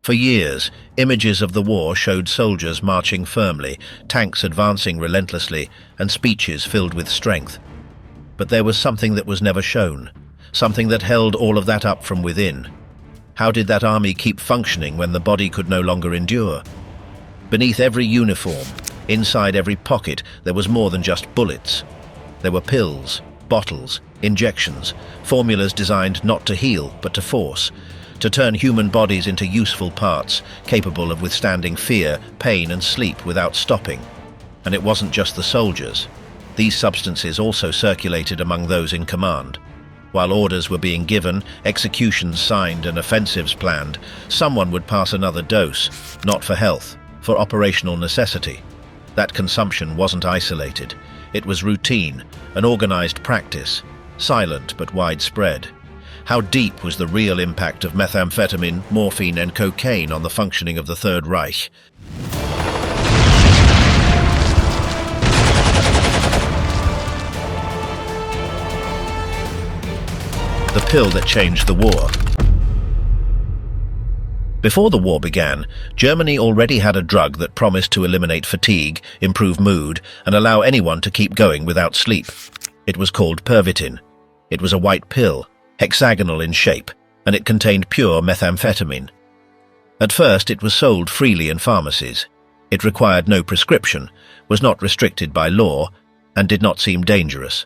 For years, images of the war showed soldiers marching firmly, tanks advancing relentlessly, and speeches filled with strength. But there was something that was never shown, something that held all of that up from within. How did that army keep functioning when the body could no longer endure? Beneath every uniform, inside every pocket, there was more than just bullets. There were pills, bottles, injections, formulas designed not to heal, but to force, to turn human bodies into useful parts, capable of withstanding fear, pain, and sleep without stopping. And it wasn't just the soldiers. These substances also circulated among those in command. While orders were being given, executions signed, and offensives planned, someone would pass another dose, not for health, for operational necessity. That consumption wasn't isolated. It was routine, an organized practice, silent but widespread. How deep was the real impact of methamphetamine, morphine, and cocaine on the functioning of the Third Reich? The pill that changed the war. Before the war began, Germany already had a drug that promised to eliminate fatigue, improve mood, and allow anyone to keep going without sleep. It was called Pervitin. It was a white pill, hexagonal in shape, and it contained pure methamphetamine. At first, it was sold freely in pharmacies. It required no prescription, was not restricted by law, and did not seem dangerous.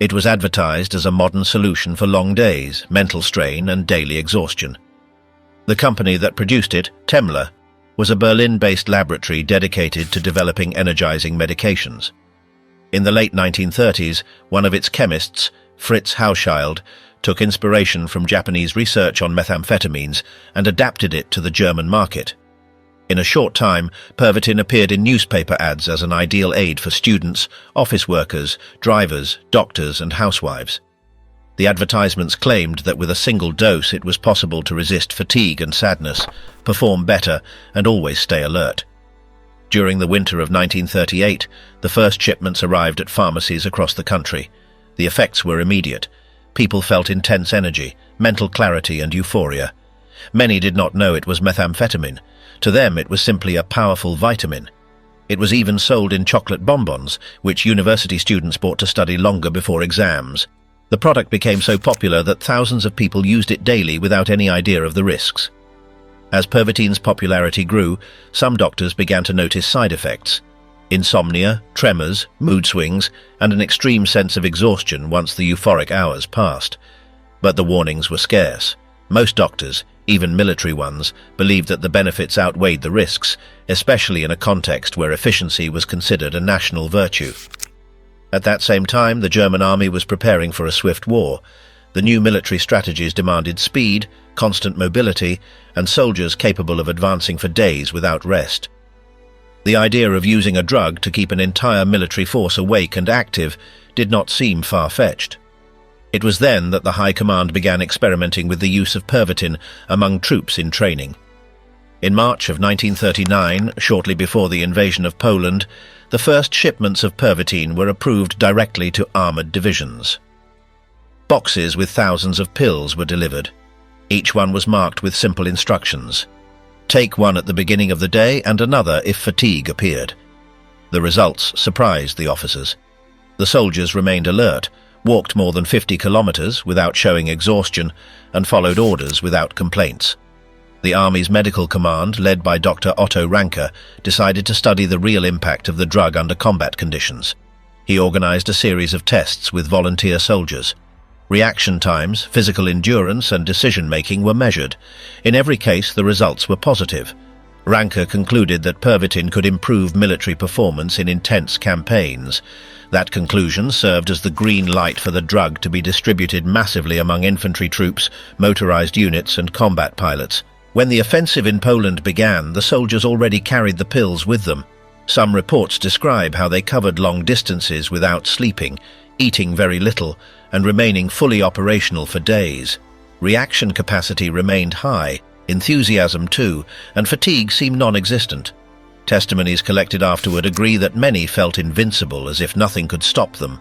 It was advertised as a modern solution for long days, mental strain, and daily exhaustion. The company that produced it, Temmler, was a Berlin-based laboratory dedicated to developing energizing medications. In the late 1930s, one of its chemists, Fritz Hauschild, took inspiration from Japanese research on methamphetamines and adapted it to the German market. In a short time, Pervitin appeared in newspaper ads as an ideal aid for students, office workers, drivers, doctors, and housewives. The advertisements claimed that with a single dose it was possible to resist fatigue and sadness, perform better, and always stay alert. During the winter of 1938, the first shipments arrived at pharmacies across the country. The effects were immediate. People felt intense energy, mental clarity, and euphoria. Many did not know it was methamphetamine. To them, it was simply a powerful vitamin. It was even sold in chocolate bonbons, which university students bought to study longer before exams. The product became so popular that thousands of people used it daily without any idea of the risks. As Pervitin's popularity grew, some doctors began to notice side effects: insomnia, tremors, mood swings, and an extreme sense of exhaustion once the euphoric hours passed. But the warnings were scarce. Most doctors, even military ones, believed that the benefits outweighed the risks, especially in a context where efficiency was considered a national virtue. At that same time, the German army was preparing for a swift war. The new military strategies demanded speed, constant mobility, and soldiers capable of advancing for days without rest. The idea of using a drug to keep an entire military force awake and active did not seem far-fetched. It was then that the High Command began experimenting with the use of Pervitin among troops in training. In March of 1939, shortly before the invasion of Poland, the first shipments of Pervitin were approved directly to armored divisions. Boxes with thousands of pills were delivered. Each one was marked with simple instructions. Take one at the beginning of the day and another if fatigue appeared. The results surprised the officers. The soldiers remained alert, walked more than 50 kilometers without showing exhaustion, and followed orders without complaints. The Army's medical command, led by Dr. Otto Ranke, decided to study the real impact of the drug under combat conditions. He organized a series of tests with volunteer soldiers. Reaction times, physical endurance, and decision-making were measured. In every case, the results were positive. Ranke concluded that Pervitin could improve military performance in intense campaigns. That conclusion served as the green light for the drug to be distributed massively among infantry troops, motorized units, and combat pilots. When the offensive in Poland began, the soldiers already carried the pills with them. Some reports describe how they covered long distances without sleeping, eating very little, and remaining fully operational for days. Reaction capacity remained high, enthusiasm too, and fatigue seemed non-existent. Testimonies collected afterward agree that many felt invincible, as if nothing could stop them.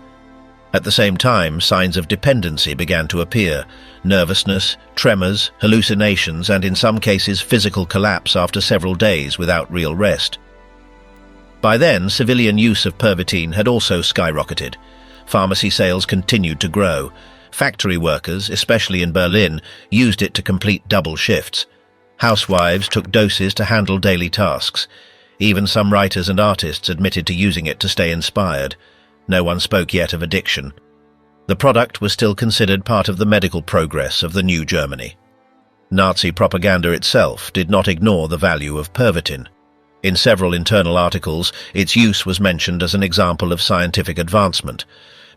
At the same time, signs of dependency began to appear: nervousness, tremors, hallucinations, and in some cases physical collapse after several days without real rest. By then, civilian use of Pervitin had also skyrocketed. Pharmacy sales continued to grow. Factory workers, especially in Berlin, used it to complete double shifts. Housewives took doses to handle daily tasks. Even some writers and artists admitted to using it to stay inspired. No one spoke yet of addiction. The product was still considered part of the medical progress of the new Germany. Nazi propaganda itself did not ignore the value of Pervitin. In several internal articles, its use was mentioned as an example of scientific advancement.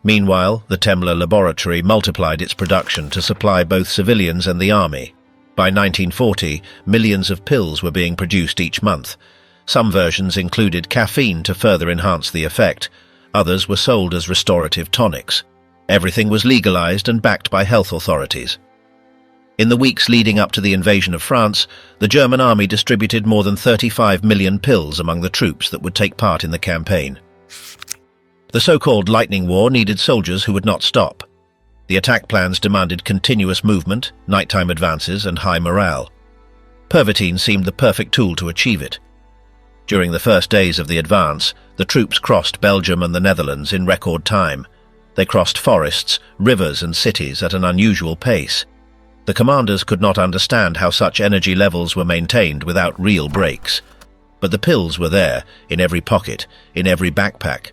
Meanwhile, the Temmler laboratory multiplied its production to supply both civilians and the army. By 1940, millions of pills were being produced each month. Some versions included caffeine to further enhance the effect. Others were sold as restorative tonics. Everything was legalized and backed by health authorities. In the weeks leading up to the invasion of France, the German army distributed more than 35 million pills among the troops that would take part in the campaign. The so-called Lightning War needed soldiers who would not stop. The attack plans demanded continuous movement, nighttime advances, and high morale. Pervitin seemed the perfect tool to achieve it. During the first days of the advance, the troops crossed Belgium and the Netherlands in record time. They crossed forests, rivers, and cities at an unusual pace. The commanders could not understand how such energy levels were maintained without real breaks. But the pills were there, in every pocket, in every backpack.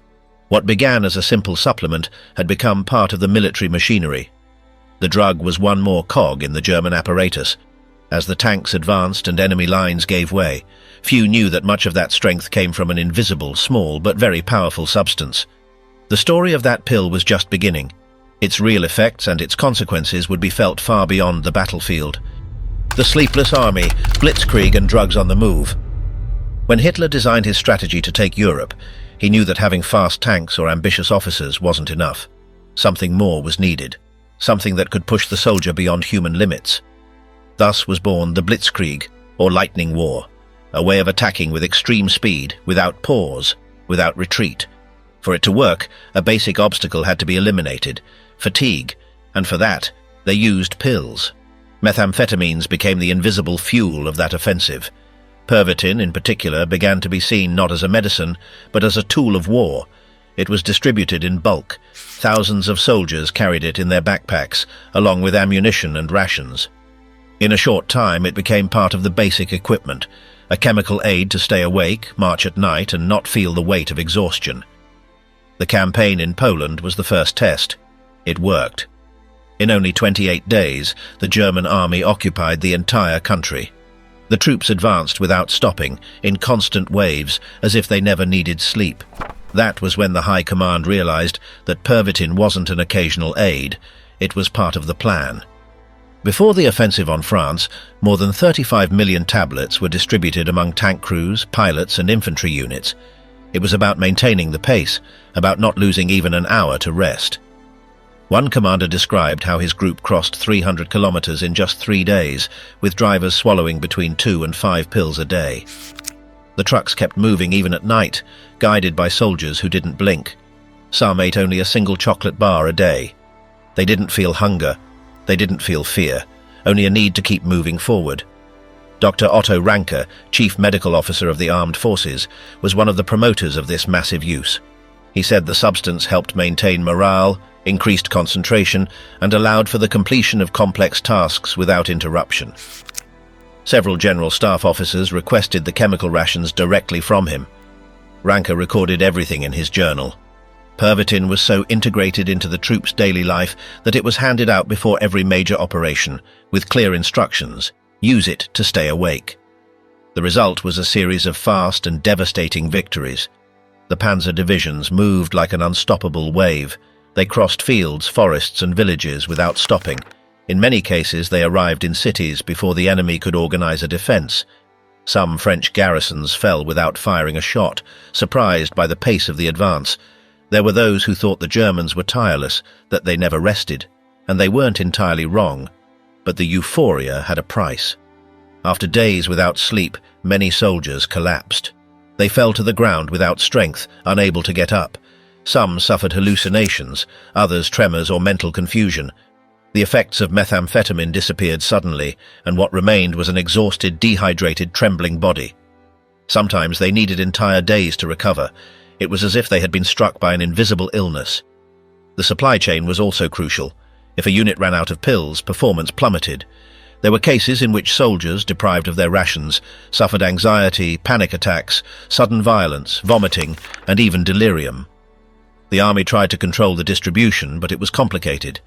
What began as a simple supplement had become part of the military machinery. The drug was one more cog in the German apparatus. As the tanks advanced and enemy lines gave way, few knew that much of that strength came from an invisible, small, but very powerful substance. The story of that pill was just beginning. Its real effects and its consequences would be felt far beyond the battlefield. The sleepless army, blitzkrieg, and drugs on the move. When Hitler designed his strategy to take Europe, he knew that having fast tanks or ambitious officers wasn't enough. Something more was needed, something that could push the soldier beyond human limits. Thus was born the Blitzkrieg, or Lightning War, a way of attacking with extreme speed, without pause, without retreat. For it to work, a basic obstacle had to be eliminated: fatigue, and for that, they used pills. Methamphetamines became the invisible fuel of that offensive. Pervitin, in particular, began to be seen not as a medicine, but as a tool of war. It was distributed in bulk. Thousands of soldiers carried it in their backpacks, along with ammunition and rations. In a short time, it became part of the basic equipment, a chemical aid to stay awake, march at night, and not feel the weight of exhaustion. The campaign in Poland was the first test. It worked. In only 28 days, the German army occupied the entire country. The troops advanced without stopping, in constant waves, as if they never needed sleep. That was when the High Command realized that Pervitin wasn't an occasional aid, it was part of the plan. Before the offensive on France, more than 35 million tablets were distributed among tank crews, pilots, and infantry units. It was about maintaining the pace, about not losing even an hour to rest. One commander described how his group crossed 300 kilometers in just 3 days, with drivers swallowing between 2 and 5 pills a day. The trucks kept moving even at night, guided by soldiers who didn't blink. Some ate only a single chocolate bar a day. They didn't feel hunger. They didn't feel fear, only a need to keep moving forward. Dr. Otto Ranke, Chief Medical Officer of the Armed Forces, was one of the promoters of this massive use. He said the substance helped maintain morale, increased concentration, and allowed for the completion of complex tasks without interruption. Several general staff officers requested the chemical rations directly from him. Ranke recorded everything in his journal. Pervitin was so integrated into the troops' daily life that it was handed out before every major operation, with clear instructions: use it to stay awake. The result was a series of fast and devastating victories. The panzer divisions moved like an unstoppable wave. They crossed fields, forests, and villages without stopping. In many cases, they arrived in cities before the enemy could organize a defense. Some French garrisons fell without firing a shot, surprised by the pace of the advance. There were those who thought the Germans were tireless, that they never rested, and they weren't entirely wrong. But the euphoria had a price. After days without sleep, many soldiers collapsed. They fell to the ground without strength, unable to get up. Some suffered hallucinations, others tremors or mental confusion. The effects of methamphetamine disappeared suddenly, and what remained was an exhausted, dehydrated, trembling body. Sometimes they needed entire days to recover. It was as if they had been struck by an invisible illness. The supply chain was also crucial. If a unit ran out of pills, performance plummeted. There were cases in which soldiers, deprived of their rations, suffered anxiety, panic attacks, sudden violence, vomiting, and even delirium. The army tried to control the distribution, but it was complicated.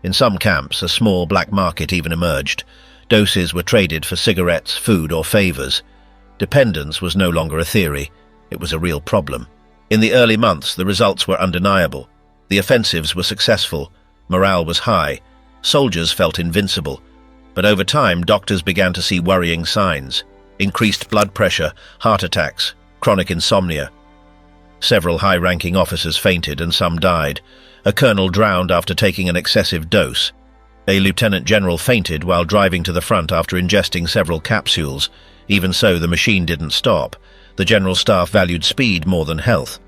In some camps, a small black market even emerged. Doses were traded for cigarettes, food, or favors. Dependence was no longer a theory. It was a real problem. In the early months, the results were undeniable. The offensives were successful. Morale was high. Soldiers felt invincible. But over time, doctors began to see worrying signs. Increased blood pressure, heart attacks, chronic insomnia. Several high-ranking officers fainted and some died. A colonel drowned after taking an excessive dose. A lieutenant general fainted while driving to the front after ingesting several capsules. Even so, the machine didn't stop. The general staff valued speed more than health.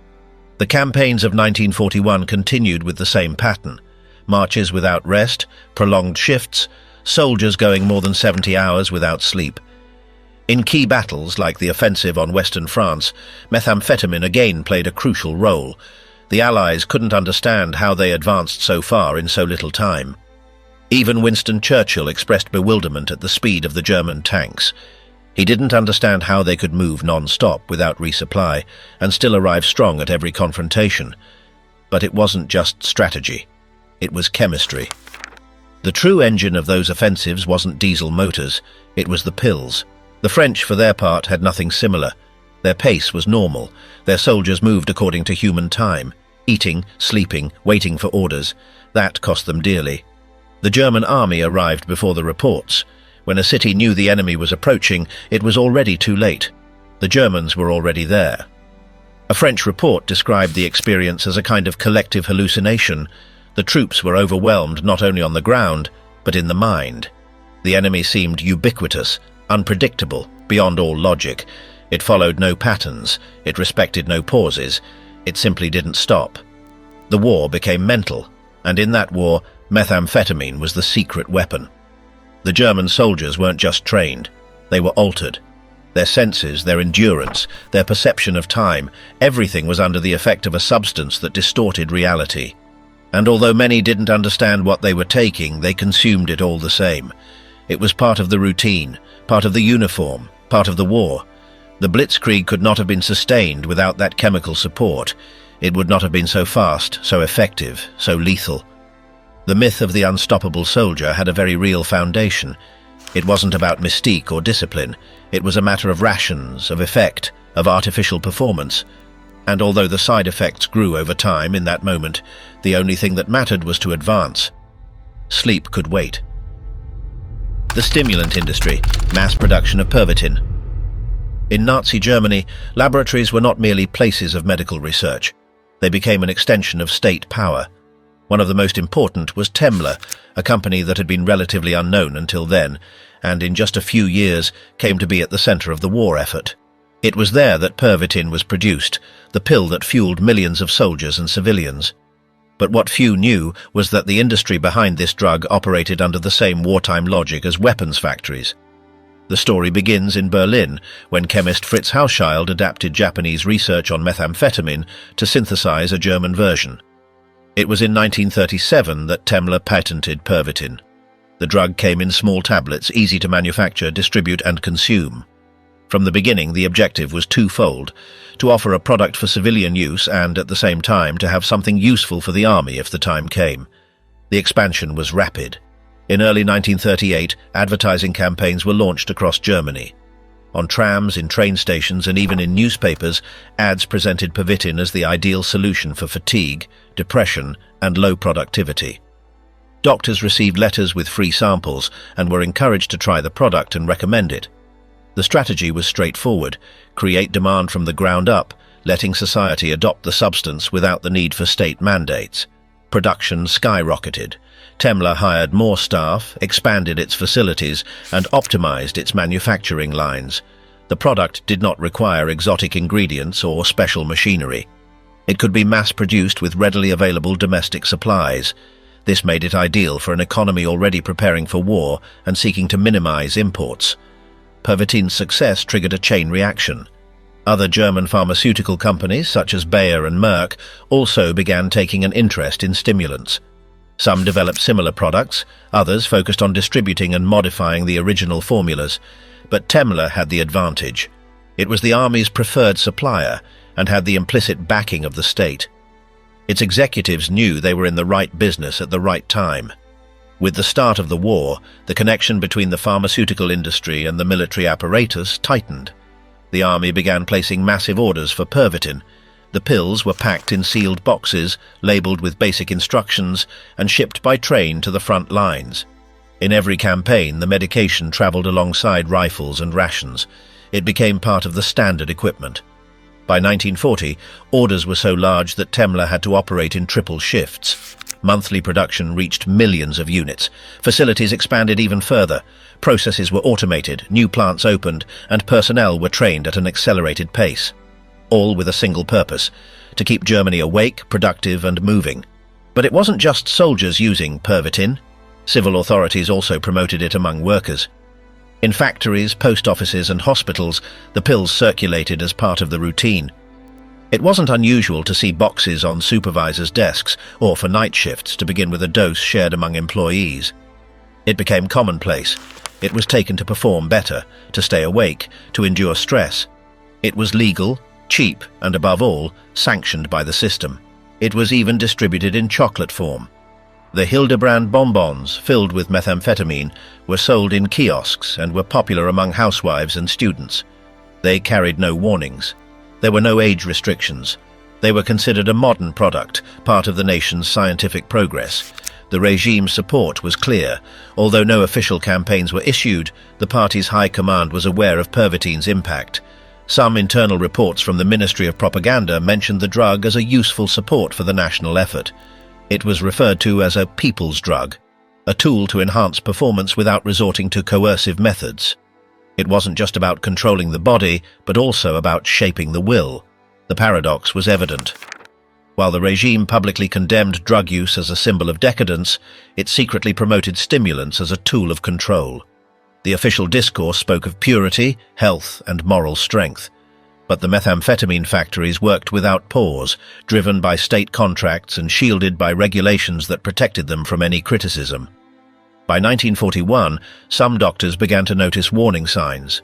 The campaigns of 1941 continued with the same pattern. Marches without rest, prolonged shifts, soldiers going more than 70 hours without sleep. In key battles, like the offensive on Western France, methamphetamine again played a crucial role. The Allies couldn't understand how they advanced so far in so little time. Even Winston Churchill expressed bewilderment at the speed of the German tanks. He didn't understand how they could move non-stop without resupply and still arrive strong at every confrontation. But it wasn't just strategy. It was chemistry. The true engine of those offensives wasn't diesel motors, it was the pills. The French, for their part, had nothing similar. Their pace was normal. Their soldiers moved according to human time, eating, sleeping, waiting for orders. That cost them dearly. The German army arrived before the reports. When a city knew the enemy was approaching, it was already too late. The Germans were already there. A French report described the experience as a kind of collective hallucination. The troops were overwhelmed not only on the ground, but in the mind. The enemy seemed ubiquitous, unpredictable, beyond all logic. It followed no patterns, it respected no pauses, it simply didn't stop. The war became mental, and in that war, methamphetamine was the secret weapon. The German soldiers weren't just trained, they were altered. Their senses, their endurance, their perception of time, everything was under the effect of a substance that distorted reality. And although many didn't understand what they were taking, they consumed it all the same. It was part of the routine, part of the uniform, part of the war. The blitzkrieg could not have been sustained without that chemical support. It would not have been so fast, so effective, so lethal. The myth of the unstoppable soldier had a very real foundation. It wasn't about mystique or discipline. It was a matter of rations, of effect, of artificial performance. And although the side effects grew over time in that moment, the only thing that mattered was to advance. Sleep could wait. The stimulant industry, mass production of Pervitin. In Nazi Germany, laboratories were not merely places of medical research. They became an extension of state power. One of the most important was Temmler, a company that had been relatively unknown until then, and in just a few years came to be at the center of the war effort. It was there that Pervitin was produced, the pill that fueled millions of soldiers and civilians. But what few knew was that the industry behind this drug operated under the same wartime logic as weapons factories. The story begins in Berlin, when chemist Fritz Hauschild adapted Japanese research on methamphetamine to synthesize a German version. It was in 1937 that Temmler patented Pervitin. The drug came in small tablets, easy to manufacture, distribute, and consume. From the beginning, the objective was twofold: to offer a product for civilian use and, at the same time, to have something useful for the army if the time came. The expansion was rapid. In early 1938, advertising campaigns were launched across Germany. On trams, in train stations, and even in newspapers, ads presented Pervitin as the ideal solution for fatigue, depression, and low productivity. Doctors received letters with free samples and were encouraged to try the product and recommend it. The strategy was straightforward: create demand from the ground up, letting society adopt the substance without the need for state mandates. Production skyrocketed. Temmler hired more staff, expanded its facilities, and optimized its manufacturing lines. The product did not require exotic ingredients or special machinery. It could be mass-produced with readily available domestic supplies. This made it ideal for an economy already preparing for war and seeking to minimize imports. Pervitine's success triggered a chain reaction. Other German pharmaceutical companies, such as Bayer and Merck, also began taking an interest in stimulants. Some developed similar products, others focused on distributing and modifying the original formulas. But Temmler had the advantage. It was the army's preferred supplier and had the implicit backing of the state. Its executives knew they were in the right business at the right time. With the start of the war, the connection between the pharmaceutical industry and the military apparatus tightened. The army began placing massive orders for Pervitin. The pills were packed in sealed boxes, labeled with basic instructions, and shipped by train to the front lines. In every campaign, the medication traveled alongside rifles and rations. It became part of the standard equipment. By 1940, orders were so large that Temmler had to operate in triple shifts. Monthly production reached millions of units. Facilities expanded even further. Processes were automated, new plants opened, and personnel were trained at an accelerated pace. All with a single purpose: to keep Germany awake, productive, and moving. But it wasn't just soldiers using Pervitin. Civil authorities also promoted it among workers. In factories, post offices, and hospitals, the pills circulated as part of the routine. It wasn't unusual to see boxes on supervisors' desks, or for night shifts to begin with a dose shared among employees. It became commonplace. It was taken to perform better, to stay awake, to endure stress. It was legal, cheap, and above all, sanctioned by the system. It was even distributed in chocolate form. The Hildebrand bonbons, filled with methamphetamine, were sold in kiosks and were popular among housewives and students. They carried no warnings. There were no age restrictions. They were considered a modern product, part of the nation's scientific progress. The regime's support was clear. Although no official campaigns were issued, the party's high command was aware of Pervitine's impact. Some internal reports from the Ministry of Propaganda mentioned the drug as a useful support for the national effort. It was referred to as a people's drug, a tool to enhance performance without resorting to coercive methods. It wasn't just about controlling the body, but also about shaping the will. The paradox was evident. While the regime publicly condemned drug use as a symbol of decadence, it secretly promoted stimulants as a tool of control. The official discourse spoke of purity, health, and moral strength. But the methamphetamine factories worked without pause, driven by state contracts and shielded by regulations that protected them from any criticism. By 1941, some doctors began to notice warning signs: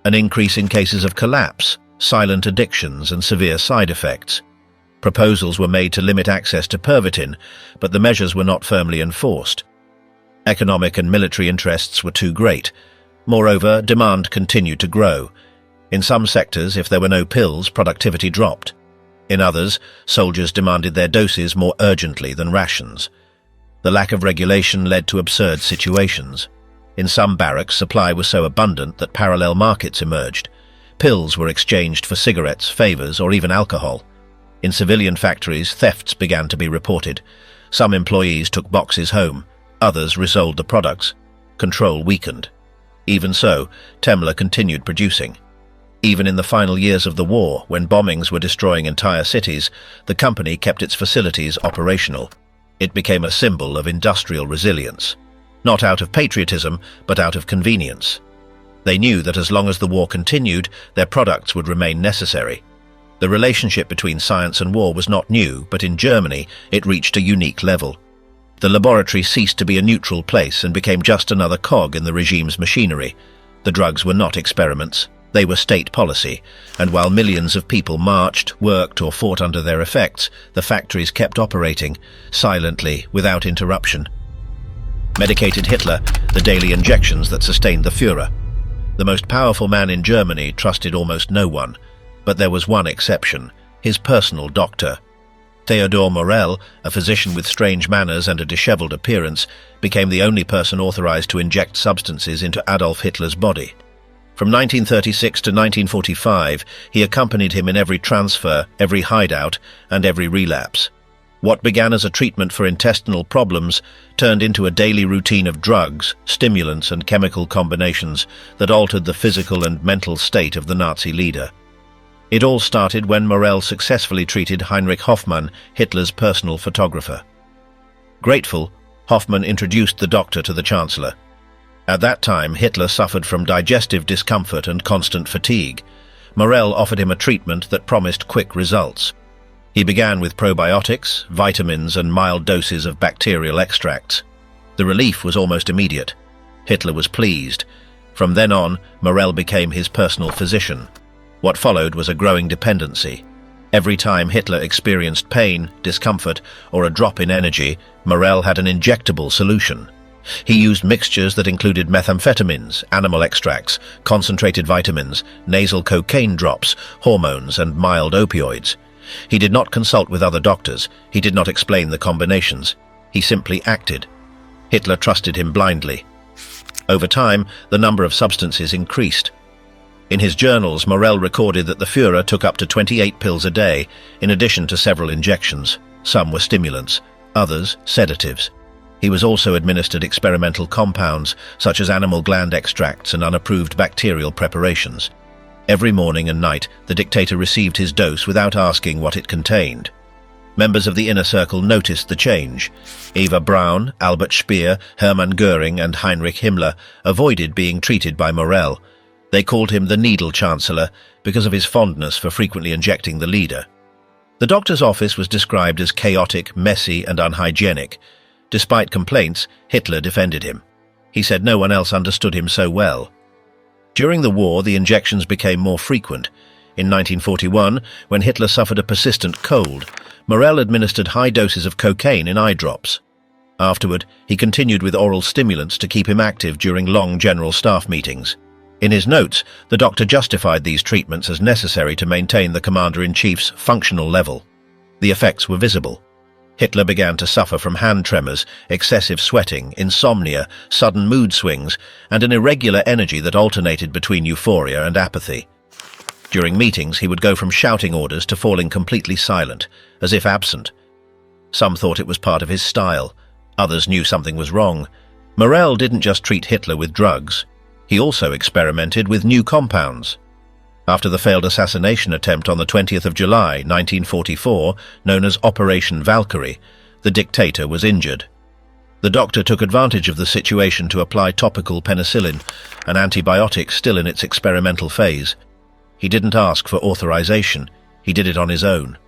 an increase in cases of collapse, silent addictions, and severe side effects. Proposals were made to limit access to Pervitin, but the measures were not firmly enforced. Economic and military interests were too great. Moreover, demand continued to grow. In some sectors, if there were no pills, productivity dropped. In others, soldiers demanded their doses more urgently than rations. The lack of regulation led to absurd situations. In some barracks, supply was so abundant that parallel markets emerged. Pills were exchanged for cigarettes, favors, or even alcohol. In civilian factories, thefts began to be reported. Some employees took boxes home. Others resold the products. Control weakened. Even so, Temmler continued producing. Even in the final years of the war, when bombings were destroying entire cities, the company kept its facilities operational. It became a symbol of industrial resilience. Not out of patriotism, but out of convenience. They knew that as long as the war continued, their products would remain necessary. The relationship between science and war was not new, but in Germany, it reached a unique level. The laboratory ceased to be a neutral place and became just another cog in the regime's machinery. The drugs were not experiments. They were state policy, and while millions of people marched, worked, or fought under their effects, the factories kept operating, silently, without interruption. Medicated Hitler, the daily injections that sustained the Führer. The most powerful man in Germany trusted almost no one, but there was one exception: his personal doctor. Theodor Morell, a physician with strange manners and a disheveled appearance, became the only person authorized to inject substances into Adolf Hitler's body. From 1936 to 1945, he accompanied him in every transfer, every hideout, and every relapse. What began as a treatment for intestinal problems turned into a daily routine of drugs, stimulants, and chemical combinations that altered the physical and mental state of the Nazi leader. It all started when Morell successfully treated Heinrich Hoffmann, Hitler's personal photographer. Grateful, Hoffmann introduced the doctor to the Chancellor. At that time, Hitler suffered from digestive discomfort and constant fatigue. Morell offered him a treatment that promised quick results. He began with probiotics, vitamins, and mild doses of bacterial extracts. The relief was almost immediate. Hitler was pleased. From then on, Morell became his personal physician. What followed was a growing dependency. Every time Hitler experienced pain, discomfort, or a drop in energy, Morell had an injectable solution. He used mixtures that included methamphetamines, animal extracts, concentrated vitamins, nasal cocaine drops, hormones, and mild opioids. He did not consult with other doctors. He did not explain the combinations. He simply acted. Hitler trusted him blindly. Over time, the number of substances increased. In his journals, Morell recorded that the Führer took up to 28 pills a day, in addition to several injections. Some were stimulants, others sedatives. He was also administered experimental compounds, such as animal gland extracts and unapproved bacterial preparations. Every morning and night, the dictator received his dose without asking what it contained. Members of the inner circle noticed the change. Eva Braun, Albert Speer, Hermann Göring, and Heinrich Himmler avoided being treated by Morell. They called him the Needle Chancellor because of his fondness for frequently injecting the leader. The doctor's office was described as chaotic, messy, and unhygienic. Despite complaints, Hitler defended him. He said no one else understood him so well. During the war, the injections became more frequent. In 1941, when Hitler suffered a persistent cold, Morell administered high doses of cocaine in eye drops. Afterward, he continued with oral stimulants to keep him active during long general staff meetings. In his notes, the doctor justified these treatments as necessary to maintain the commander-in-chief's functional level. The effects were visible. Hitler began to suffer from hand tremors, excessive sweating, insomnia, sudden mood swings, and an irregular energy that alternated between euphoria and apathy. During meetings, he would go from shouting orders to falling completely silent, as if absent. Some thought it was part of his style. Others knew something was wrong. Morell didn't just treat Hitler with drugs. He also experimented with new compounds. After the failed assassination attempt on the 20th of July, 1944, known as Operation Valkyrie, the dictator was injured. The doctor took advantage of the situation to apply topical penicillin, an antibiotic still in its experimental phase. He didn't ask for authorization. He did it on his own.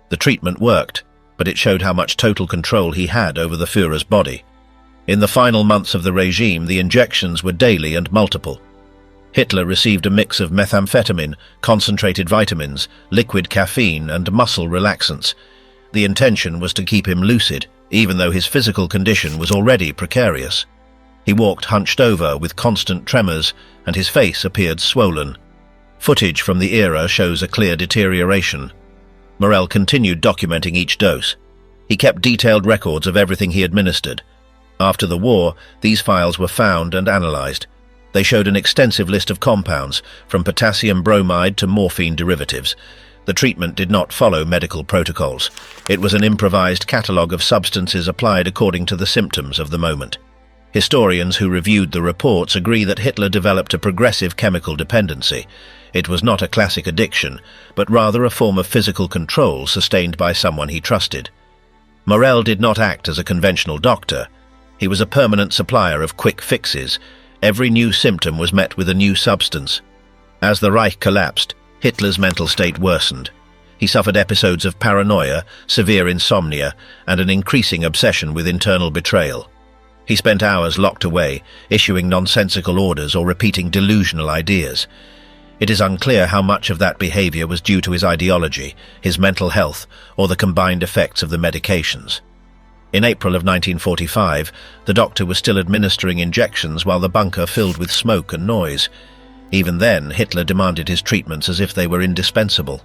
The treatment worked, but it showed how much total control he had over the Führer's body. In the final months of the regime, the injections were daily and multiple. Hitler received a mix of methamphetamine, concentrated vitamins, liquid caffeine, and muscle relaxants. The intention was to keep him lucid, even though his physical condition was already precarious. He walked hunched over with constant tremors, and his face appeared swollen. Footage from the era shows a clear deterioration. Morell continued documenting each dose. He kept detailed records of everything he administered. After the war, these files were found and analyzed. They showed an extensive list of compounds, from potassium bromide to morphine derivatives. The treatment did not follow medical protocols. It was an improvised catalogue of substances applied according to the symptoms of the moment. Historians who reviewed the reports agree that Hitler developed a progressive chemical dependency. It was not a classic addiction, but rather a form of physical control sustained by someone he trusted. Morell did not act as a conventional doctor. He was a permanent supplier of quick fixes. Every new symptom was met with a new substance. As the Reich collapsed, Hitler's mental state worsened. He suffered episodes of paranoia, severe insomnia, and an increasing obsession with internal betrayal. He spent hours locked away, issuing nonsensical orders or repeating delusional ideas. It is unclear how much of that behavior was due to his ideology, his mental health, or the combined effects of the medications. In April of 1945, the doctor was still administering injections while the bunker filled with smoke and noise. Even then, Hitler demanded his treatments as if they were indispensable.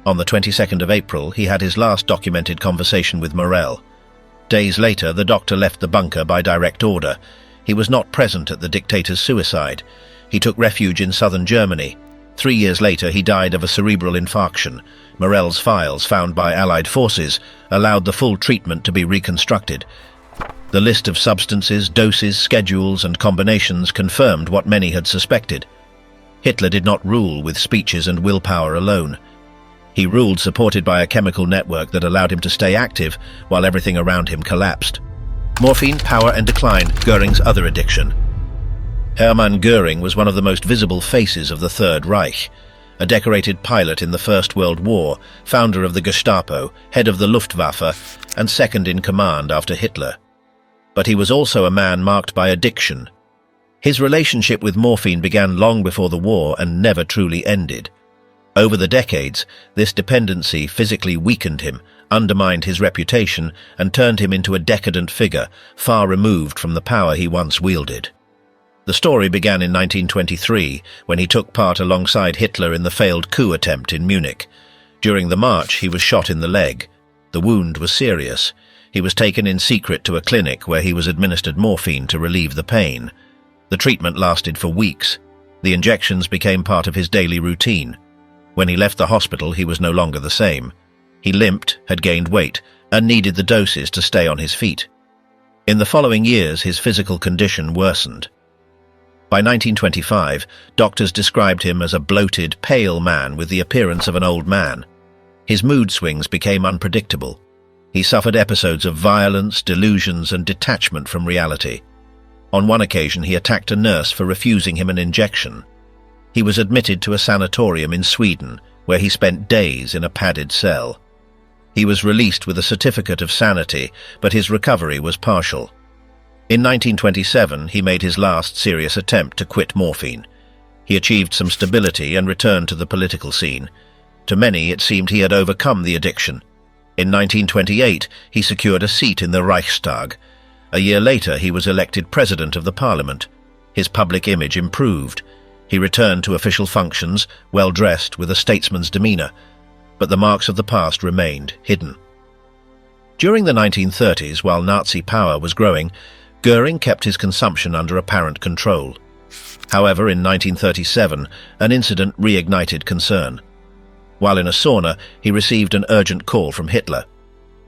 On the 22nd of April, he had his last documented conversation with Morell. Days later, the doctor left the bunker by direct order. He was not present at the dictator's suicide. He took refuge in southern Germany. 3 years later, he died of a cerebral infarction. Morell's files, found by Allied forces, allowed the full treatment to be reconstructed. The list of substances, doses, schedules, and combinations confirmed what many had suspected. Hitler did not rule with speeches and willpower alone. He ruled supported by a chemical network that allowed him to stay active while everything around him collapsed. Morphine, power and decline, Gurings' other addiction. Hermann Göring was one of the most visible faces of the Third Reich, a decorated pilot in the First World War, founder of the Gestapo, head of the Luftwaffe, and second in command after Hitler. But he was also a man marked by addiction. His relationship with morphine began long before the war and never truly ended. Over the decades, this dependency physically weakened him, undermined his reputation, and turned him into a decadent figure, far removed from the power he once wielded. The story began in 1923, when he took part alongside Hitler in the failed coup attempt in Munich. During the march, he was shot in the leg. The wound was serious. He was taken in secret to a clinic where he was administered morphine to relieve the pain. The treatment lasted for weeks. The injections became part of his daily routine. When he left the hospital, he was no longer the same. He limped, had gained weight, and needed the doses to stay on his feet. In the following years, his physical condition worsened. By 1925, doctors described him as a bloated, pale man with the appearance of an old man. His mood swings became unpredictable. He suffered episodes of violence, delusions, and detachment from reality. On one occasion, he attacked a nurse for refusing him an injection. He was admitted to a sanatorium in Sweden, where he spent days in a padded cell. He was released with a certificate of sanity, but his recovery was partial. In 1927, he made his last serious attempt to quit morphine. He achieved some stability and returned to the political scene. To many, it seemed he had overcome the addiction. In 1928, he secured a seat in the Reichstag. A year later, he was elected president of the parliament. His public image improved. He returned to official functions, well-dressed with a statesman's demeanor, but the marks of the past remained hidden. During the 1930s, while Nazi power was growing, Göring kept his consumption under apparent control. However, in 1937, an incident reignited concern. While in a sauna, he received an urgent call from Hitler.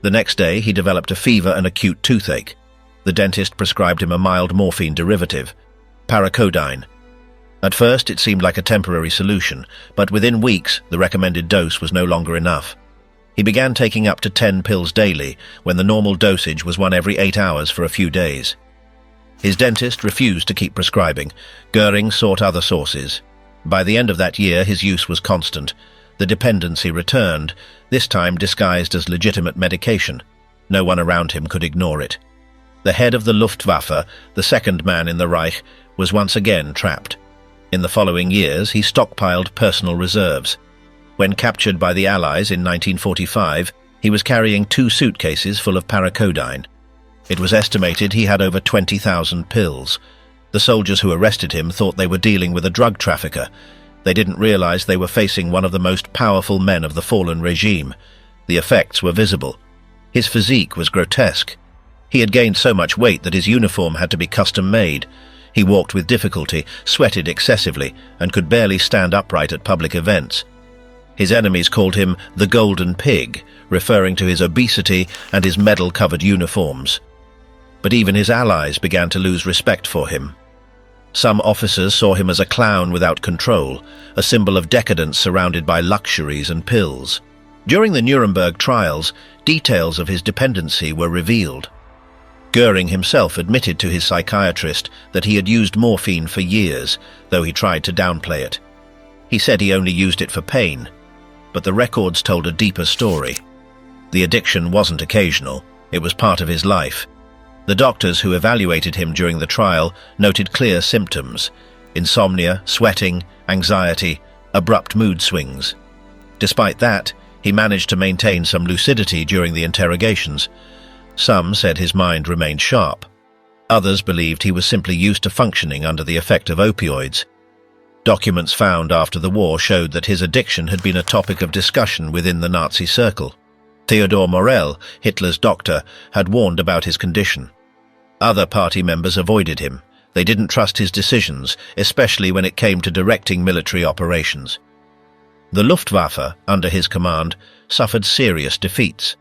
The next day, he developed a fever and acute toothache. The dentist prescribed him a mild morphine derivative, paracodyne. At first, it seemed like a temporary solution, but within weeks, the recommended dose was no longer enough. He began taking up to 10 pills daily, when the normal dosage was one every 8 hours for a few days. His dentist refused to keep prescribing. Göring sought other sources. By the end of that year, his use was constant. The dependency returned, this time disguised as legitimate medication. No one around him could ignore it. The head of the Luftwaffe, the second man in the Reich, was once again trapped. In the following years, he stockpiled personal reserves. When captured by the Allies in 1945, he was carrying 2 suitcases full of paracodyne. It was estimated he had over 20,000 pills. The soldiers who arrested him thought they were dealing with a drug trafficker. They didn't realize they were facing one of the most powerful men of the fallen regime. The effects were visible. His physique was grotesque. He had gained so much weight that his uniform had to be custom-made. He walked with difficulty, sweated excessively, and could barely stand upright at public events. His enemies called him the Golden Pig, referring to his obesity and his medal-covered uniforms. But even his allies began to lose respect for him. Some officers saw him as a clown without control, a symbol of decadence surrounded by luxuries and pills. During the Nuremberg trials, details of his dependency were revealed. Göring himself admitted to his psychiatrist that he had used morphine for years, though he tried to downplay it. He said he only used it for pain, but the records told a deeper story. The addiction wasn't occasional, it was part of his life. The doctors who evaluated him during the trial noted clear symptoms: insomnia, sweating, anxiety, abrupt mood swings. Despite that, he managed to maintain some lucidity during the interrogations. Some said his mind remained sharp. Others believed he was simply used to functioning under the effect of opioids. Documents found after the war showed that his addiction had been a topic of discussion within the Nazi circle. Theodor Morell, Hitler's doctor, had warned about his condition. Other party members avoided him. They didn't trust his decisions, especially when it came to directing military operations. The Luftwaffe, under his command, suffered serious defeats.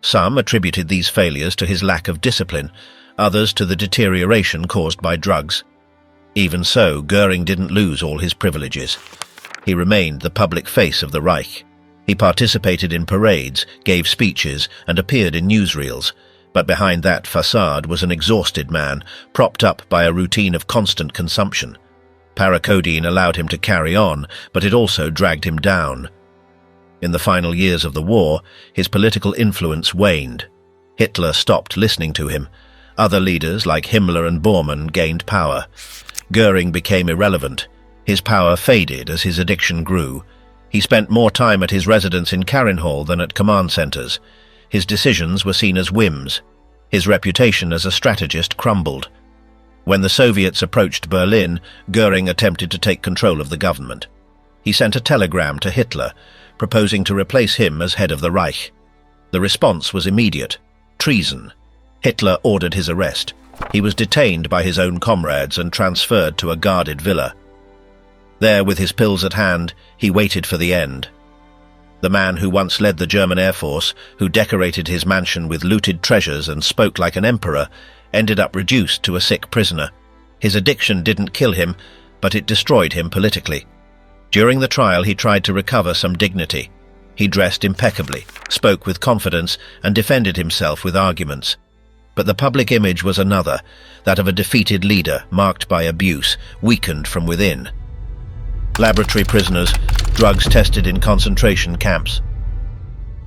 Some attributed these failures to his lack of discipline, others to the deterioration caused by drugs. Even so, Göring didn't lose all his privileges. He remained the public face of the Reich. He participated in parades, gave speeches, and appeared in newsreels. But behind that facade was an exhausted man, propped up by a routine of constant consumption. Paracodeine allowed him to carry on, but it also dragged him down. In the final years of the war, his political influence waned. Hitler stopped listening to him. Other leaders like Himmler and Bormann gained power. Göring became irrelevant. His power faded as his addiction grew. He spent more time at his residence in Karinhall than at command centers. His decisions were seen as whims. His reputation as a strategist crumbled. When the Soviets approached Berlin, Göring attempted to take control of the government. He sent a telegram to Hitler, proposing to replace him as head of the Reich. The response was immediate: treason. Hitler ordered his arrest. He was detained by his own comrades and transferred to a guarded villa. There, with his pills at hand, he waited for the end. The man who once led the German Air Force, who decorated his mansion with looted treasures and spoke like an emperor, ended up reduced to a sick prisoner. His addiction didn't kill him, but it destroyed him politically. During the trial, he tried to recover some dignity. He dressed impeccably, spoke with confidence, and defended himself with arguments. But the public image was another, that of a defeated leader marked by abuse, weakened from within. Laboratory prisoners, drugs tested in concentration camps.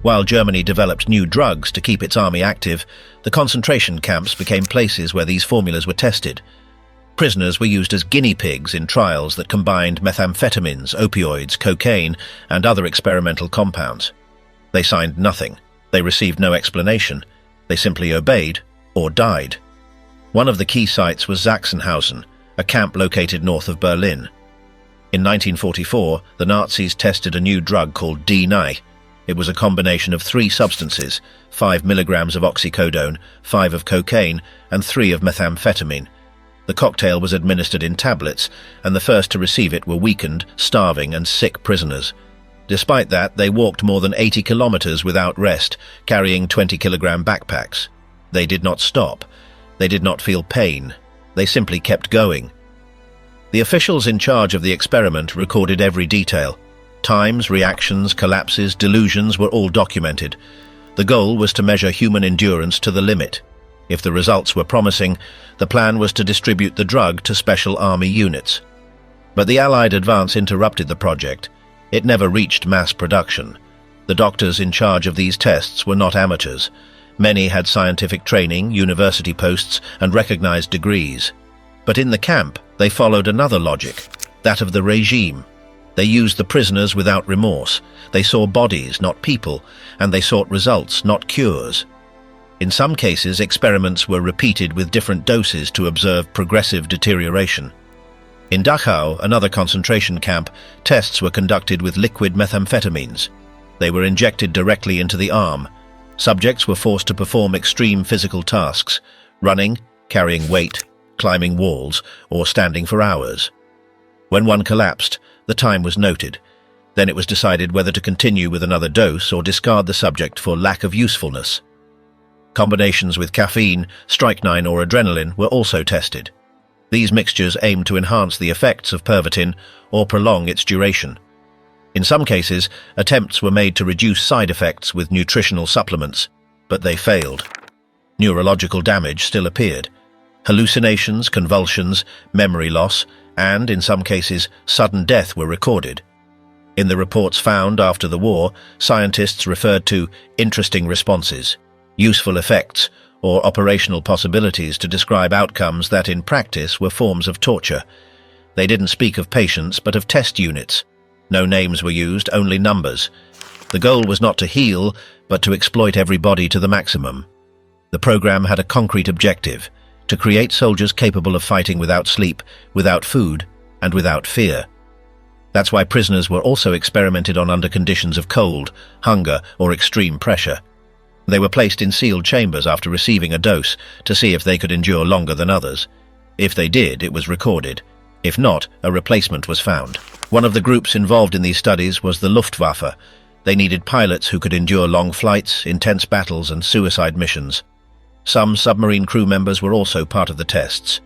While Germany developed new drugs to keep its army active, the concentration camps became places where these formulas were tested. Prisoners were used as guinea pigs in trials that combined methamphetamines, opioids, cocaine, and other experimental compounds. They signed nothing. They received no explanation. They simply obeyed or died. One of the key sites was Sachsenhausen, a camp located north of Berlin. In 1944, the Nazis tested a new drug called D-Nye. It was a combination of 3 substances, 5 milligrams of oxycodone, 5 of cocaine, and 3 of methamphetamine. The cocktail was administered in tablets, and the first to receive it were weakened, starving, and sick prisoners. Despite that, they walked more than 80 kilometers without rest, carrying 20-kilogram backpacks. They did not stop. They did not feel pain. They simply kept going. The officials in charge of the experiment recorded every detail. Times, reactions, collapses, delusions were all documented. The goal was to measure human endurance to the limit. If the results were promising, the plan was to distribute the drug to special army units. But the Allied advance interrupted the project. It never reached mass production. The doctors in charge of these tests were not amateurs. Many had scientific training, university posts, and recognized degrees. But in the camp, they followed another logic, that of the regime. They used the prisoners without remorse. They saw bodies, not people, and they sought results, not cures. In some cases, experiments were repeated with different doses to observe progressive deterioration. In Dachau, another concentration camp, tests were conducted with liquid methamphetamines. They were injected directly into the arm. Subjects were forced to perform extreme physical tasks, running, carrying weight, climbing walls, or standing for hours. When one collapsed, the time was noted. Then it was decided whether to continue with another dose or discard the subject for lack of usefulness. Combinations with caffeine, strychnine, or adrenaline were also tested. These mixtures aimed to enhance the effects of Pervitin or prolong its duration. In some cases, attempts were made to reduce side effects with nutritional supplements, but they failed. Neurological damage still appeared. Hallucinations, convulsions, memory loss, and, in some cases, sudden death were recorded. In the reports found after the war, scientists referred to interesting responses, useful effects, or operational possibilities to describe outcomes that in practice were forms of torture. They didn't speak of patients but of test units. No names were used, only numbers. The goal was not to heal, but to exploit everybody to the maximum. The program had a concrete objective: to create soldiers capable of fighting without sleep, without food, and without fear. That's why prisoners were also experimented on under conditions of cold, hunger, or extreme pressure. They were placed in sealed chambers after receiving a dose to see if they could endure longer than others. If they did, it was recorded. If not, a replacement was found. One of the groups involved in these studies was the Luftwaffe. They needed pilots who could endure long flights, intense battles, and suicide missions. Some submarine crew members were also part of the tests.